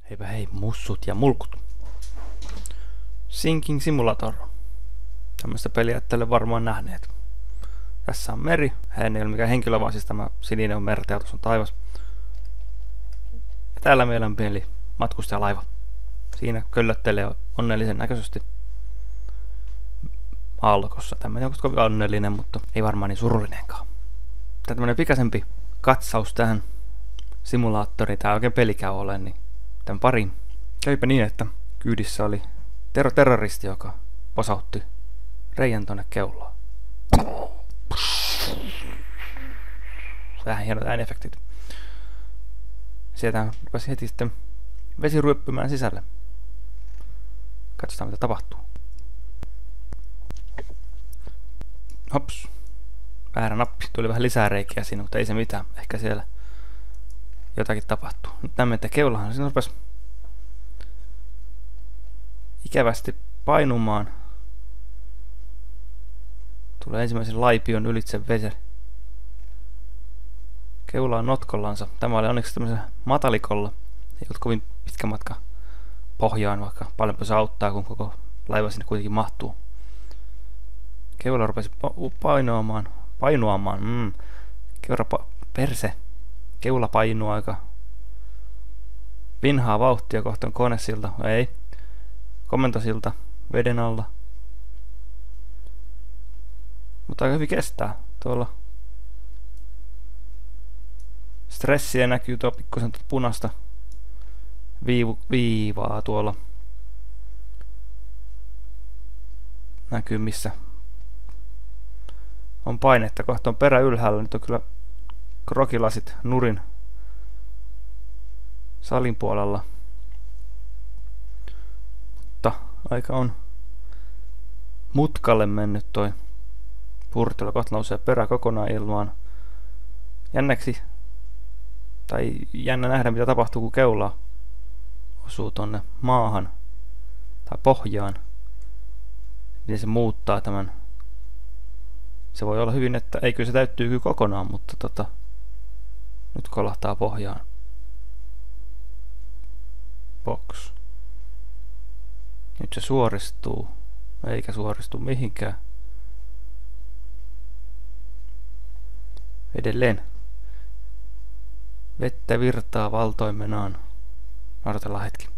Heipä hei, mussut ja mulkut. Sinking Simulator. Tämmöistä peliä ette ole varmaan nähneet. Tässä on meri. Hän ei ole mikään henkilö, vaan siis tämä sininen on merta ja tuossa on taivas. Ja täällä meillä on pieni matkustajalaiva. Siinä köllöttelee onnellisen näköisesti aallokossa. Tämmöinen on kovin onnellinen, mutta ei varmaan niin surullinenkaan. Tämä tämmöinen pikaisempi katsaus tähän simulaattoriin. Tää oikein pelikä ole, niin tämän pariin. Kävipä niin, että kyydissä oli terroristi, joka posautti reijän tonne keulaan. Vähän hienot ääniefektit. Sieltä rupesi heti sitten vesi ryöppymään sisälle. Katsotaan mitä tapahtuu. Hops. Väärä nappi. Tuli vähän lisää reikiä siinä, mutta ei se mitään. Ehkä siellä jotakin tapahtuu. Nyt näemme, että keulahan siinä rupesi ikävästi painumaan. Tulee ensimmäisen laipion ylitse vesi. Keula on notkollansa. Tämä oli onneksi tämmöisellä matalikolla. Ei ollut kovin pitkä matka pohjaan, vaikka paljonpa se auttaa, kun koko laiva sinne kuitenkin mahtuu. Keula rupesi painuamaan. Keula painuu aika vinhaa vauhtia kohtaan konesilta. Ei. Komentosilta veden alla. Mutta aika hyvin kestää. Tuolla stressiä näkyy tuo pikkusen punaista viivaa tuolla. Näkyy missä on painetta. Kohta on perä ylhäällä. Nyt on kyllä krokilasit nurin salin puolella. Mutta aika on mutkalle mennyt toi purtilla. Kohta nousee perä kokonaan ilmaan. Jännä nähdä mitä tapahtuu kun keula osuu tonne maahan tai pohjaan. Miten se muuttaa tämän. Se voi olla hyvin, että ei kyllä se täyttyy kyllä kokonaan, mutta nyt kolahtaa pohjaan. Box. Nyt se suoristuu. Eikä suoristu mihinkään. Edelleen. Vettä virtaa valtoimenaan. Odotellaan hetki.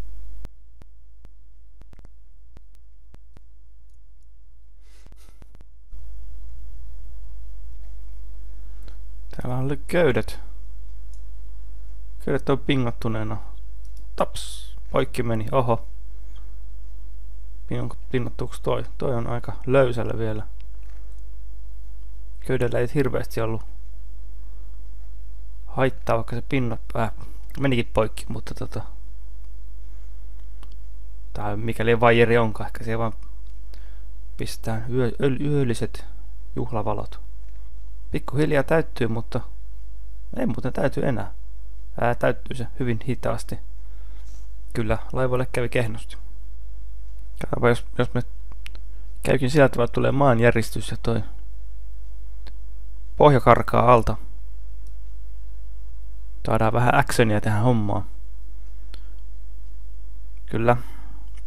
Täällä on köydet. Köydet on pingattuneena. Taps! Poikki meni. Oho. Pinnottuuks toi? Toi on aika löysällä vielä. Köydellä ei hirveästi ollut haittaa, vaikka se menikin poikki, mutta tai mikäli vaijeri onkaan, ehkä siellä vaan pistää yölliset juhlavalot. Pikkuhiljaa täyttyy, mutta ei muuten täytyy enää. Täyttyy se hyvin hitaasti. Kyllä, laivoille kävi kehnosti. Jos me käykin sillä tavalla, tulee maanjäristys ja toi pohja karkaa alta. Saadaan vähän actionia tähän hommaan. Kyllä,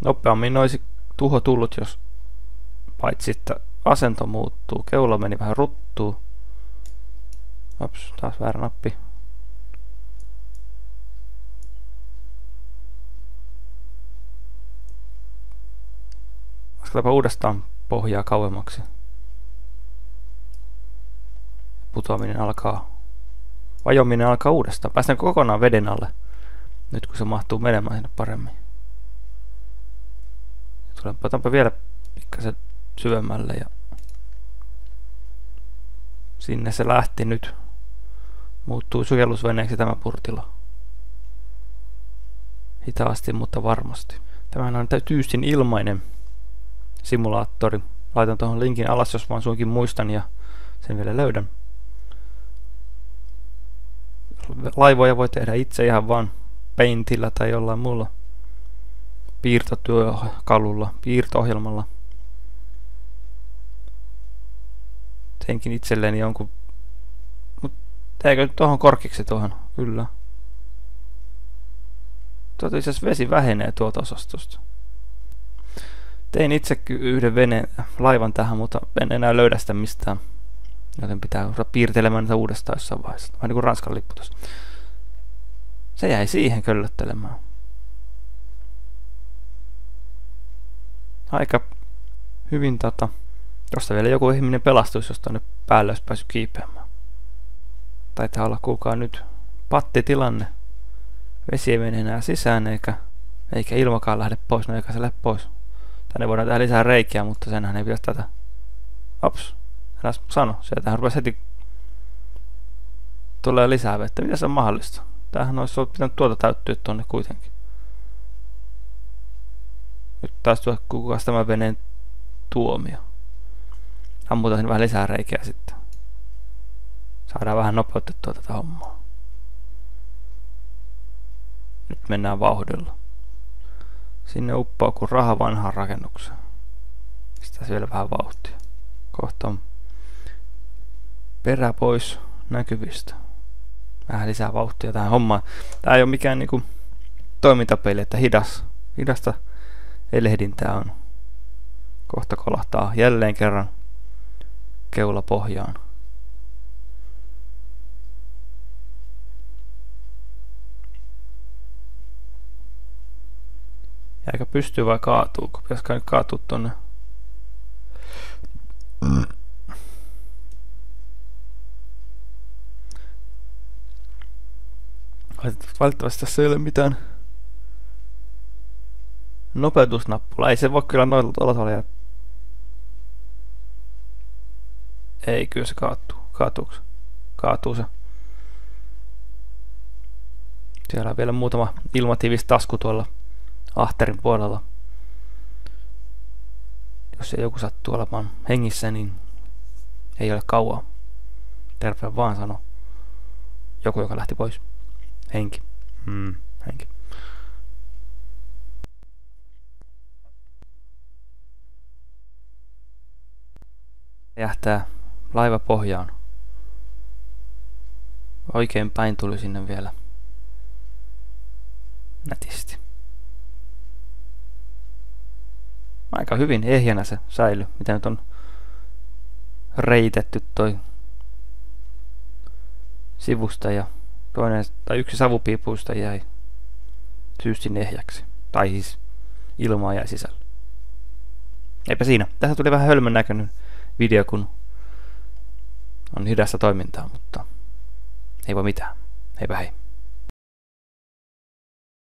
nopeammin olisi tuho tullut, jos paitsi että asento muuttuu. Keula meni vähän ruttuun. Ops, taas väärä nappi. Lasketaanpa uudestaan pohjaa kauemmaksi. Vajominen alkaa uudestaan. Päästään kokonaan veden alle. Nyt kun se mahtuu menemään sinne paremmin. Otanpa vielä pikkasen syvemmälle ja sinne se lähti nyt. Muuttuu sukellusveneeksi tämä purtilo. Hitaasti, mutta varmasti. Tämähän on tyystin ilmainen simulaattori. Laitan tuohon linkin alas, jos vaan suinkin muistan ja sen vielä löydän. Laivoja voi tehdä itse ihan vaan Paintillä tai jollain muulla piirtotyökalulla, piirto-ohjelmalla. Teinkin itselleni jonkun. Mut teekö nyt tuohon korkiksi tuohon? Kyllä. Itse asiassa vesi vähenee tuolta osastosta. Tein itse yhden laivan tähän, mutta en enää löydä sitä mistään. Joten pitää piirtelemään niitä uudestaan jossain vaiheessa. Vähän niin kuin Ranskan lippu tuossa. Se jäi siihen köllöttelemään. Aika hyvin josta vielä joku ihminen pelastuisi, jos tonne päälle olisi päässyt kiipeämään. Taitaa olla kuulkaa nyt pattitilanne. Vesi ei mene enää sisään eikä ilmakaan lähde pois, no eikä se lähde pois. Tänne voidaan tehdä lisää reikiä, mutta senhän ei pitäisi tätä. Ops, enää sano. Sieltähän rupesi heti tulee lisää vettä. Mitä se on mahdollista? Tämähän olisi pitänyt tuota täyttyä tonne kuitenkin. Nyt taas tuo kukas tämän veneen tuomio. Ammutaan vähän lisää reikiä sitten. Saadaan vähän nopeutettua tätä hommaa. Nyt mennään vauhdilla. Sinne uppaa kuin raha vanhaan rakennukseen. Pistää vielä vähän vauhtia. Kohta on perä pois näkyvistä. Vähän lisää vauhtia tähän hommaan. Tää ei ole mikään niinku toimintapeli, että hidasta elehdintää on. Kohta kolahtaa jälleen kerran keula pohjaan. Jäikö pystyy vai kaatuuko? Pitäisikö nyt kaatua tonne? Valitettavasti tässä ei ole mitään nopeutusnappula. Ei se voi kyllä noilla tavalla. Ei, kyllä se kaatuu. Kaatuu se. Siellä on vielä muutama ilmatiivis tasku tuolla ahterin puolella. Jos ei joku sattuu olemaan hengissä, niin ei ole kauaa. Terve vaan sano. Joku, joka lähti pois. Henki. Henki. Jähtää laiva pohjaan. Oikein päin tuli sinne vielä. Nätisti. Aika hyvin ehjänä se säilyi. Mitä nyt on reitetty toi sivusta ja yksi savupiipuista jäi tyystin ehjäksi. Tai siis ilmaa jäi sisällä. Eipä siinä. Tässä tuli vähän hölmön näköinen video, kun on hidasta toimintaa, mutta ei voi mitään. Heipä hei.